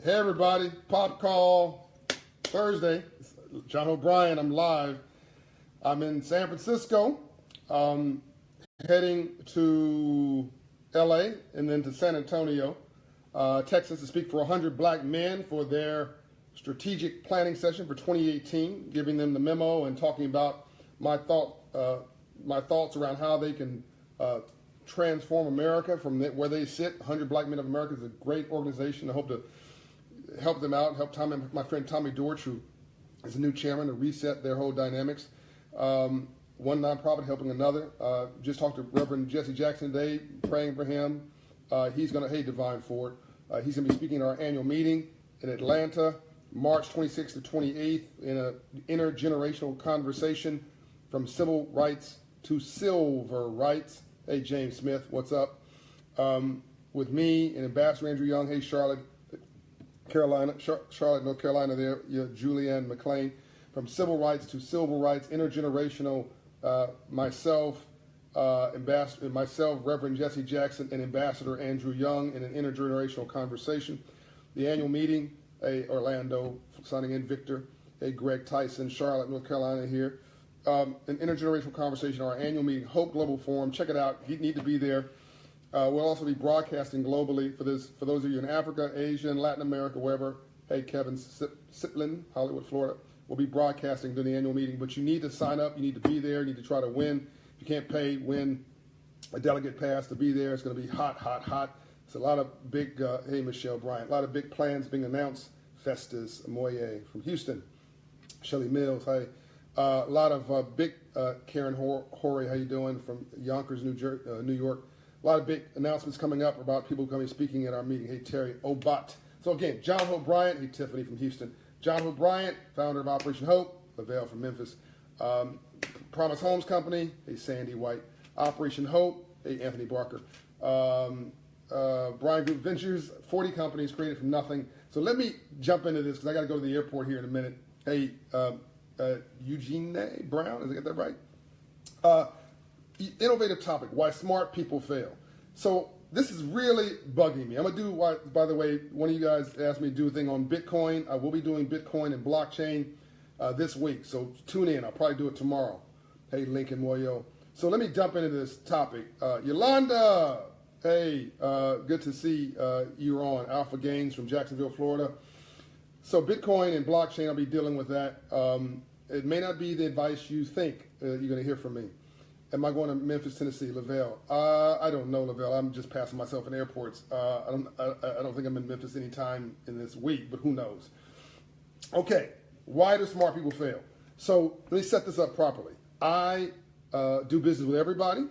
Hey everybody, Pop Call Thursday. John O'Brien, I'm live. I'm in San Francisco, heading to LA and then to San Antonio, Texas to speak for 100 black men for their strategic planning session for 2018, giving them the memo and talking about my thoughts around how they can transform America from where they sit. 100 Black Men of America is a great organization. I hope to help them out, help my friend Tommy Dorch, who is the new chairman, to reset their whole dynamics. One nonprofit helping another. Just talked to Reverend Jesse Jackson today, praying for him. He's going to, hey, Divine Ford, he's going to be speaking at our annual meeting in Atlanta, March 26th to 28th, in an intergenerational conversation from civil rights to silver rights. Hey, James Smith, what's up? With me and Ambassador Andrew Young. Hey, Charlotte, North Carolina there. Julianne McClain. From civil rights to silver rights, intergenerational, myself, Reverend Jesse Jackson, and Ambassador Andrew Young in an intergenerational conversation. The annual meeting, hey, Orlando, signing in Victor. Hey, Greg Tyson, Charlotte, North Carolina here. An intergenerational conversation, our annual meeting, Hope Global Forum. Check it out. You need to be there. We'll also be broadcasting globally for this. For those of you in Africa, Asia, and Latin America, wherever. Hey, Kevin Siplin, Hollywood, Florida. We'll be broadcasting during the annual meeting, but you need to sign up. You need to be there. You need to try to win. If you can't pay, win a delegate pass to be there. It's going to be hot, hot, hot. It's a lot of big, hey, Michelle Bryant, a lot of big plans being announced. Festus Moye from Houston. Shelly Mills, hey. A lot of big, Karen Horry, how you doing, from Yonkers, New York. A lot of big announcements coming up about people coming speaking at our meeting. Hey, Terry Obat. So again, John Hope Bryant. Hey, Tiffany from Houston. John Hope Bryant, founder of Operation Hope. Lavelle from Memphis. Promise Homes Company. Hey, Sandy White. Operation Hope. Hey, Anthony Barker. Brian Group Ventures. 40 companies created from nothing. So let me jump into this because I got to go to the airport here in a minute. Hey, Eugene Brown, did I get that right? Innovative topic, why smart people fail. So this is really bugging me. I'm going to do, by the way, one of you guys asked me to do a thing on Bitcoin. I will be doing Bitcoin and blockchain this week, so tune in. I'll probably do it tomorrow. Hey, Lincoln Moyo. So let me jump into this topic. Yolanda, hey, good to see you're on. Alpha Gains from Jacksonville, Florida. So Bitcoin and blockchain, I'll be dealing with that. It may not be the advice you think you're going to hear from me. Am I going to Memphis, Tennessee, Lavelle? I don't know, Lavelle. I'm just passing myself in airports. I don't think I'm in Memphis anytime in this week, but who knows? Okay, why do smart people fail? So let me set this up properly. I do business with everybody,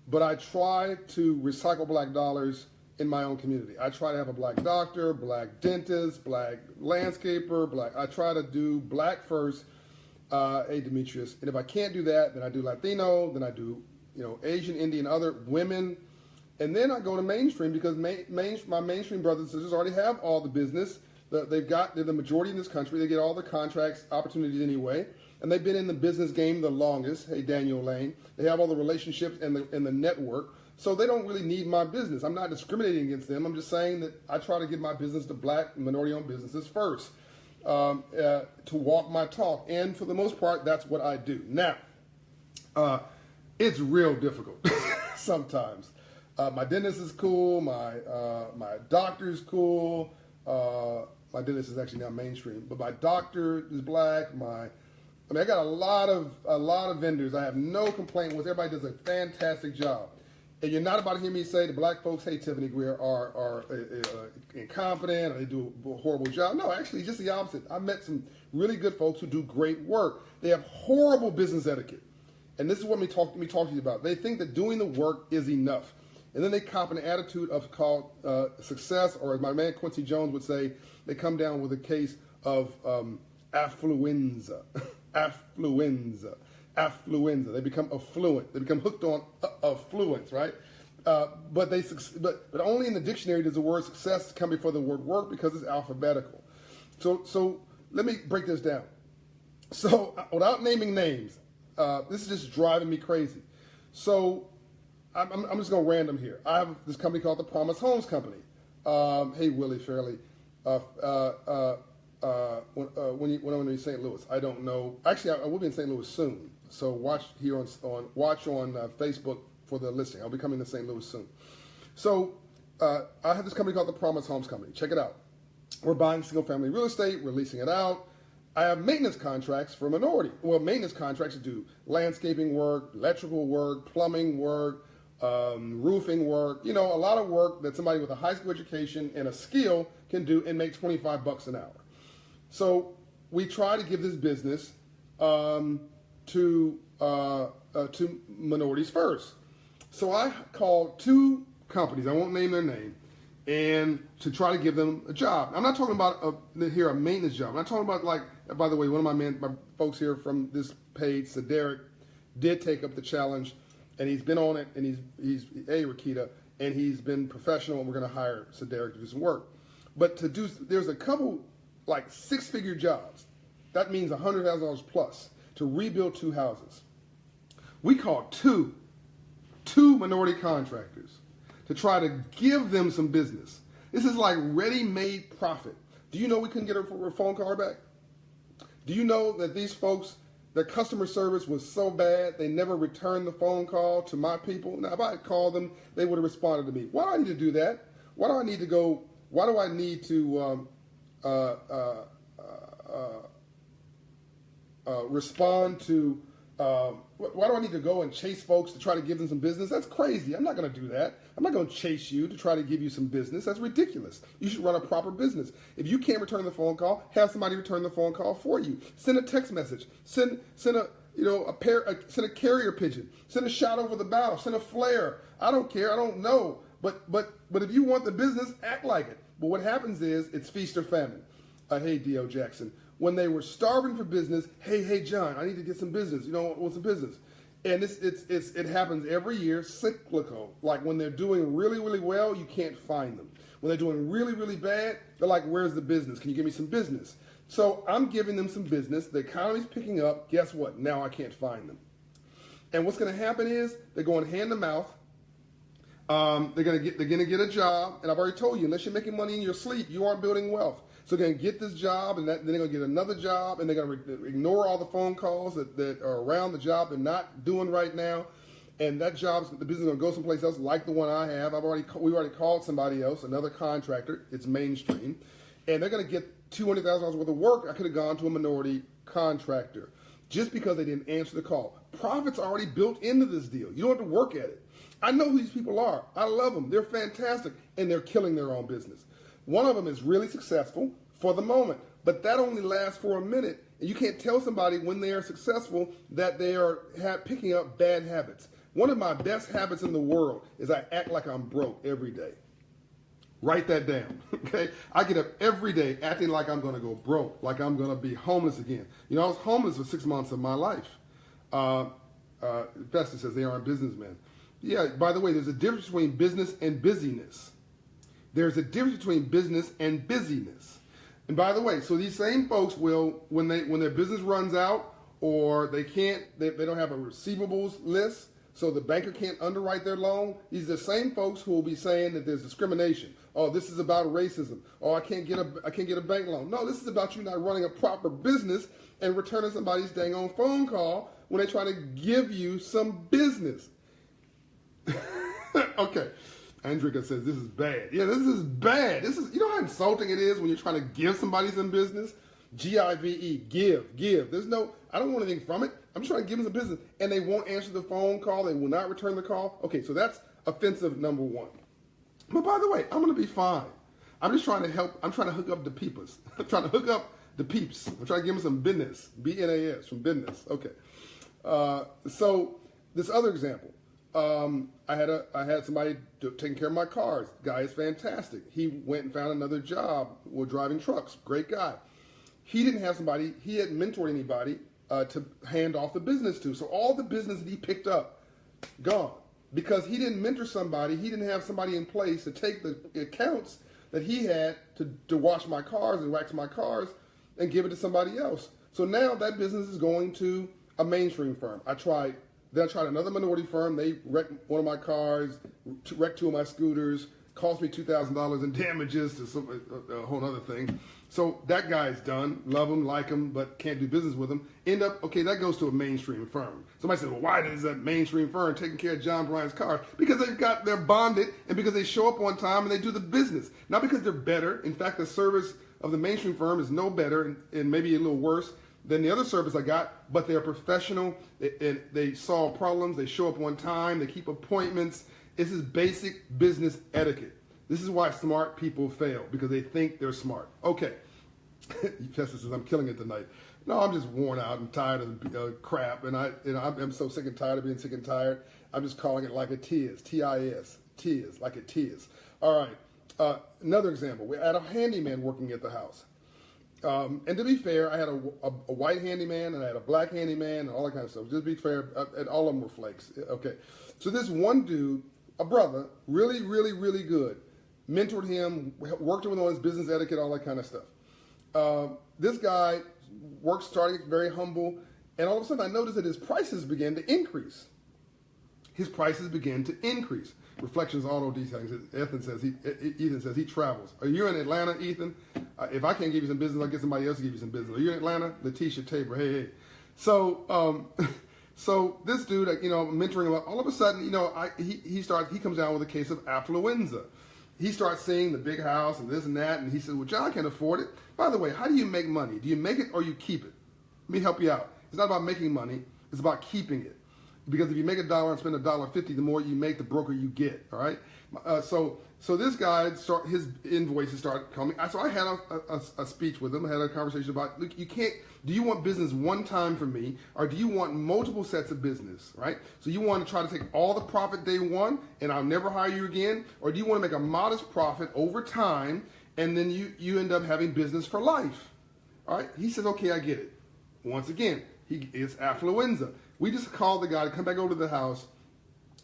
but I try to recycle black dollars in my own community. I try to have a black doctor, black dentist, black landscaper, I try to do black first. Hey, Demetrius. And if I can't do that, then I do Latino, then I do, Asian, Indian, other women. And then I go to mainstream because my mainstream brothers and sisters already have all the business. They're the majority in this country. They get all the contracts, opportunities anyway. And they've been in the business game the longest. Hey, Daniel Lane. They have all the relationships and the network. So they don't really need my business. I'm not discriminating against them. I'm just saying that I try to give my business to black minority-owned businesses first. To walk my talk, and for the most part, that's what I do. Now, it's real difficult sometimes. My dentist is cool. My doctor's cool. My dentist is actually now mainstream, but my doctor is black. I got a lot of vendors. I have no complaint with. Everybody does a fantastic job. And you're not about to hear me say the black folks, hey, Tiffany Greer, are incompetent or they do a horrible job. No, actually, just the opposite. I met some really good folks who do great work. They have horrible business etiquette. And this is what me talk to you about. They think that doing the work is enough. And then they cop an attitude of called success, or as my man Quincy Jones would say, they come down with a case of affluenza. Affluenza. They become affluent. They become hooked on affluence, right? But only in the dictionary does the word success come before the word work because it's alphabetical. So let me break this down. So without naming names, this is just driving me crazy. So I'm just going random here. I have this company called the Promise Homes Company. Hey, Willie Fairley. when I'm in St. Louis. I don't know. Actually, I will be in St. Louis soon. So watch here on Facebook for the listing. I'll be coming to St. Louis soon. So I have this company called the Promise Homes Company. Check it out. We're buying single-family real estate. We're leasing it out. I have maintenance contracts for minority. Well, maintenance contracts do landscaping work, electrical work, plumbing work, roofing work. You know, a lot of work that somebody with a high school education and a skill can do and make $25 an hour. So we try to give this business to minorities first. So I called two companies. I won't name their name. And to try to give them a job. I'm not talking about a maintenance job. I'm not talking about, like, by the way, one of my folks here from this page, Cedric, did take up the challenge, and he's been on it, and he's Rakita, and he's been professional, and we're going to hire Cedric to do some work. But there's a couple, like, 6-figure jobs. That means $100,000 plus to rebuild 2 houses. We called two minority contractors to try to give them some business. This is like ready-made profit. Do you know we couldn't get a phone call back? Do you know that these folks, their customer service was so bad, they never returned the phone call to my people? Now, if I had called them, they would have responded to me. Why do I need to do that? Why do I need to go, why do I need to respond to, why do I need to go and chase folks to try to give them some business? That's crazy. I'm not going to do that. I'm not going to chase you to try to give you some business. That's ridiculous. You should run a proper business. If you can't return the phone call, have somebody return the phone call for you. Send a text message. Send a carrier pigeon. Send a shot over the bow. Send a flare. I don't care. I don't know. But if you want the business, act like it. But what happens is it's feast or famine. Hey, D.O. Jackson. When they were starving for business, hey, John, I need to get some business. You know, what's some business? And it happens every year, cyclical. Like when they're doing really, really well, you can't find them. When they're doing really, really bad, they're like, where's the business? Can you give me some business? So I'm giving them some business. The economy's picking up. Guess what? Now I can't find them. And what's going to happen is they're going hand to mouth. They're going to get a job. And I've already told you, unless you're making money in your sleep, you aren't building wealth. So they're going to get this job, and then they're going to get another job, and they're going to ignore all the phone calls that are around the job they're not doing right now. And that the business is going to go someplace else like the one I have. We already called somebody else, another contractor. It's mainstream. And they're going to get $200,000 worth of work. I could have gone to a minority contractor just because they didn't answer the call. Profit's already built into this deal. You don't have to work at it. I know who these people are. I love them. They're fantastic, and they're killing their own business. One of them is really successful for the moment, but that only lasts for a minute. And you can't tell somebody when they are successful that they are picking up bad habits. One of my best habits in the world is I act like I'm broke every day. Write that down, okay? I get up every day acting like I'm going to go broke, like I'm going to be homeless again. You know, I was homeless for 6 months of my life. Vesta says they aren't businessmen. Yeah, by the way, there's a difference between business and busyness. There's a difference between business and busyness. And by the way, so these same folks will, when their business runs out or they don't have a receivables list, so the banker can't underwrite their loan, these are the same folks who will be saying that there's discrimination. Oh, this is about racism. Oh, I can't get a bank loan. No, this is about you not running a proper business and returning somebody's dang on phone call when they try to give you some business. Okay. Andrika says this is bad. Yeah, this is bad. You know how insulting it is when you're trying to give somebody some business? Give, give. I don't want anything from it. I'm just trying to give them some business. And they won't answer the phone call. They will not return the call. Okay, so that's offensive number one. But by the way, I'm going to be fine. I'm just trying to help. I'm trying to hook up the peepers. I'm trying to hook up the peeps. I'm trying to give them some business. B-N-A-S, from business. Okay. So this other example. I had somebody taking care of my cars. The guy is fantastic. He went and found another job with driving trucks. Great guy. He didn't have somebody, he hadn't mentored anybody to hand off the business to. So all the business that he picked up, gone. Because he didn't mentor somebody, he didn't have somebody in place to take the accounts that he had to wash my cars and wax my cars and give it to somebody else. So now that business is going to a mainstream firm. Then I tried another minority firm. They wrecked one of my cars, wrecked 2 of my scooters, cost me $2,000 in damages to a whole other thing. So that guy's done. Love him, like him, but can't do business with him. End up, okay, that goes to a mainstream firm. Somebody says, well, why is that mainstream firm taking care of John Bryant's car? Because they're bonded and because they show up on time and they do the business. Not because they're better. In fact, the service of the mainstream firm is no better and maybe a little worse than the other service I got, but they're professional. They solve problems. They show up on time. They keep appointments. This is basic business etiquette. This is why smart people fail, because they think they're smart. Okay. Festus says, I'm killing it tonight. No, I'm just worn out and tired of crap, and I'm so sick and tired of being sick and tired. I'm just calling it like it is, T-I-S, tis, like it is. All right, another example. We had a handyman working at the house. And to be fair, I had a white handyman, and I had a black handyman, and all that kind of stuff. Just to be fair, and all of them were flakes. Okay, so this one dude, a brother, really, really, really good, mentored him, worked with him on his business etiquette, all that kind of stuff. This guy starting very humble, and all of a sudden I noticed that his prices began to increase. His prices began to increase. Reflections Auto Detailing. Ethan says he travels. Are you in Atlanta, Ethan? If I can't give you some business, I'll get somebody else to give you some business. Are you in Atlanta? Letitia Tabor. Hey. So, so this dude, mentoring him. All of a sudden, he comes down with a case of affluenza. He starts seeing the big house and this and that, and he says, well, John can't afford it. By the way, how do you make money? Do you make it or you keep it? Let me help you out. It's not about making money. It's about keeping it. Because if you make $1 and spend $1.50, the more you make, the broker you get. All right. So this guy his invoices started coming. So I had a speech with him. I had a conversation about, look, you can't. Do you want business one time from me, or do you want multiple sets of business? Right. So you want to try to take all the profit day one, and I'll never hire you again, or do you want to make a modest profit over time, and then you end up having business for life? All right. He says, okay, I get it. Once again, it's affluenza. We just called the guy to come back over to the house.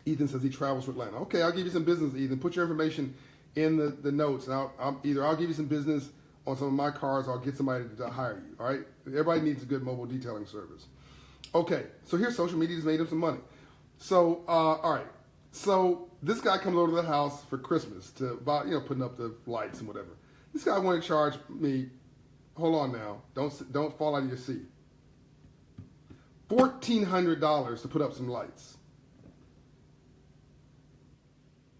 Ethan says he travels to Atlanta. Okay, I'll give you some business, Ethan. Put your information in the notes. And I'll give you some business on some of my cars, or I'll get somebody to hire you. All right? Everybody needs a good mobile detailing service. Okay, so here's social media's made him some money. So, all right. So this guy comes over to the house for Christmas to about, putting up the lights and whatever. This guy wanted to charge me, hold on now, don't fall out of your seat, $1,400 to put up some lights.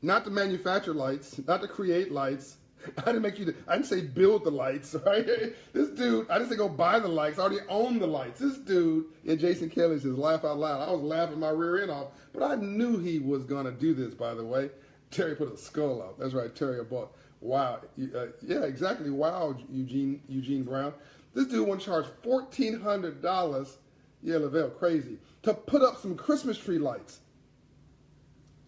Not to manufacture lights, not to create lights. I didn't say build the lights, right? This dude, I didn't say go buy the lights. I already own the lights. This dude, and Jason Kelly says, laugh out loud. I was laughing my rear end off, but I knew he was going to do this, by the way. Terry put a skull out. That's right, Terry bought. Wow. Yeah, exactly. Wow, Eugene Brown. This dude want to charge $1,400. Yeah, Lavelle, crazy. To put up some Christmas tree lights.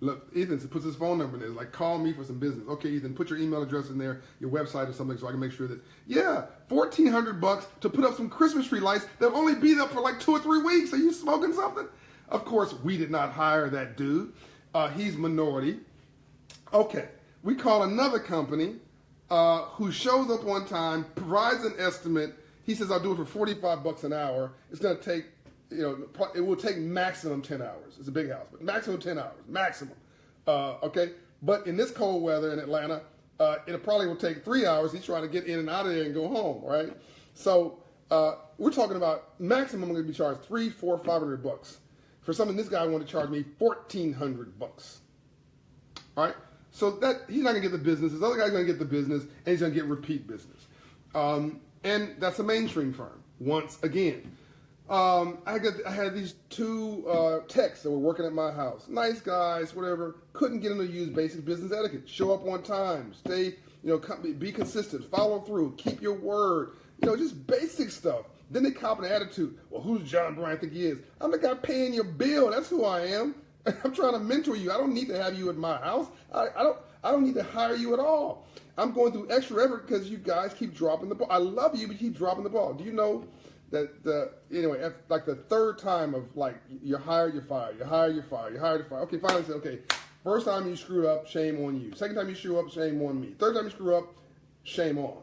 Look, Ethan puts his phone number in there. Like, call me for some business. Okay, Ethan, put your email address in there, your website or something, so I can make sure that, yeah, $1,400 to put up some Christmas tree lights that'll only be up for like 2 or 3 weeks. Are you smoking something? Of course, we did not hire that dude. He's minority. Okay, we call another company who shows up one time, provides an estimate. He says, I'll do it for $45 an hour. It's going to take, it will take maximum 10 hours. It's a big house, but maximum 10 hours, maximum. Okay, but in this cold weather in Atlanta, it probably will take 3 hours. He's trying to get in and out of there and go home, right? So we're talking about maximum. I'm going to be charged $300, $400, $500 for something. This guy wanted to charge me $1,400. All right, so that he's not going to get the business. This other guy's going to get the business, and he's going to get repeat business. And that's a mainstream firm. Once again. I had these 2 techs that were working at my house. Nice guys, whatever. Couldn't get them to use basic business etiquette. Show up on time. Stay, be consistent. Follow through. Keep your word. Just basic stuff. Then they cop an attitude. Well, who's John Bryant think he is? I'm the guy paying your bill. That's who I am. I'm trying to mentor you. I don't need to have you at my house. I don't need to hire you at all. I'm going through extra effort because you guys keep dropping the ball. I love you, but you keep dropping the ball. Do you know that anyway, like the 3rd time of like you're hired, you're fired, you're hired, you're fired, you're hired, you're fired. Okay, finally said, okay, first time you screw up, shame on you. Second time you screw up, shame on me. Third time you screw up, shame on.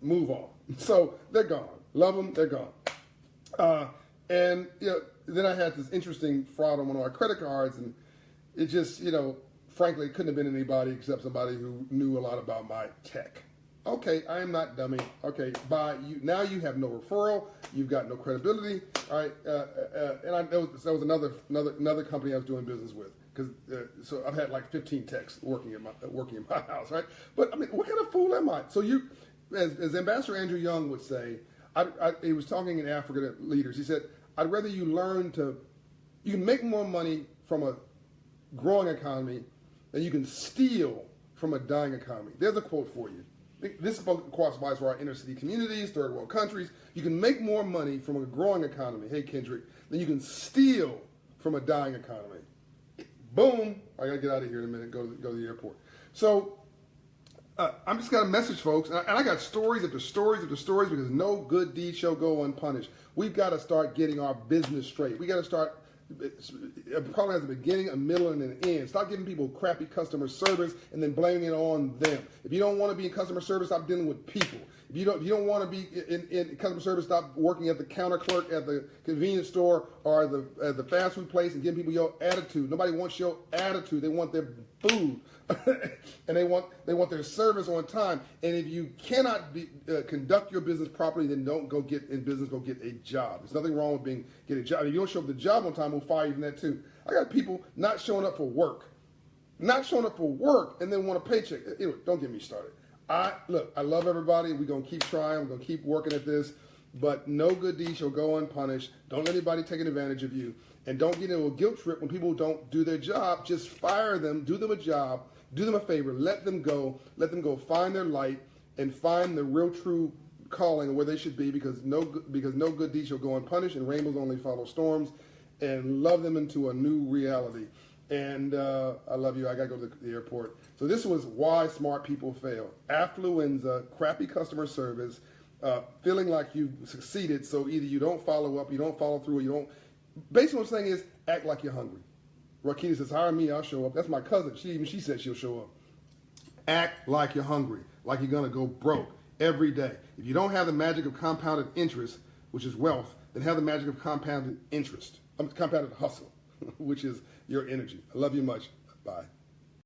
Move on. So they're gone. Love them, they're gone. And then I had this interesting fraud on one of my credit cards, and it just frankly, it couldn't have been anybody except somebody who knew a lot about my tech. Okay, I am not dummy. Okay, bye. Now you have no referral. You've got no credibility. All right, and that was another company I was doing business with. So I've had like 15 techs working in my house, right? But I mean, what kind of fool am I? So as Ambassador Andrew Young would say, he was talking in Africa to leaders. He said, "I'd rather you you can make more money from a growing economy than you can steal from a dying economy." There's a quote for you. This applies for our inner city communities, third world countries. You can make more money from a growing economy, hey Kendrick, than you can steal from a dying economy. Boom! I gotta get out of here in a minute. Go to the airport. So I'm just got a message, folks, and I got stories after stories after stories because no good deed shall go unpunished. We've got to start getting our business straight. We got to start. A problem has a beginning, a middle, and an end. Stop giving people crappy customer service and then blaming it on them. If you don't want to be in customer service, stop dealing with people. If you don't want to be in customer service, stop working at the counter clerk at the convenience store or the fast food place and giving people your attitude. Nobody wants your attitude. They want their food, and they want their service on time. And if you cannot conduct your business properly, then don't go get in business. Go get a job. There's nothing wrong with get a job. If you don't show up to the job on time, we'll fire you from that too. I got people not showing up for work, and then want a paycheck. Anyway, don't get me started. I love everybody. We're going to keep trying. We're going to keep working at this. But no good deed shall go unpunished. Don't let anybody take advantage of you. And don't get into a guilt trip when people don't do their job. Just fire them. Do them a job. Do them a favor. Let them go. Let them go find their light and find the real true calling where they should be because no good deed shall go unpunished and rainbows only follow storms. And love them into a new reality. And I love you. I got to go to the airport. So this was why smart people fail. Affluenza, crappy customer service, feeling like you succeeded. So either you don't follow up, you don't follow through, or you don't. Basically what I'm saying is act like you're hungry. Rakina says, hire me, I'll show up. That's my cousin. She said she'll show up. Act like you're hungry, like you're going to go broke every day. If you don't have the magic of compounded interest, which is wealth, then have the magic of compounded interest, compounded hustle, which is your energy. I love you much. Bye.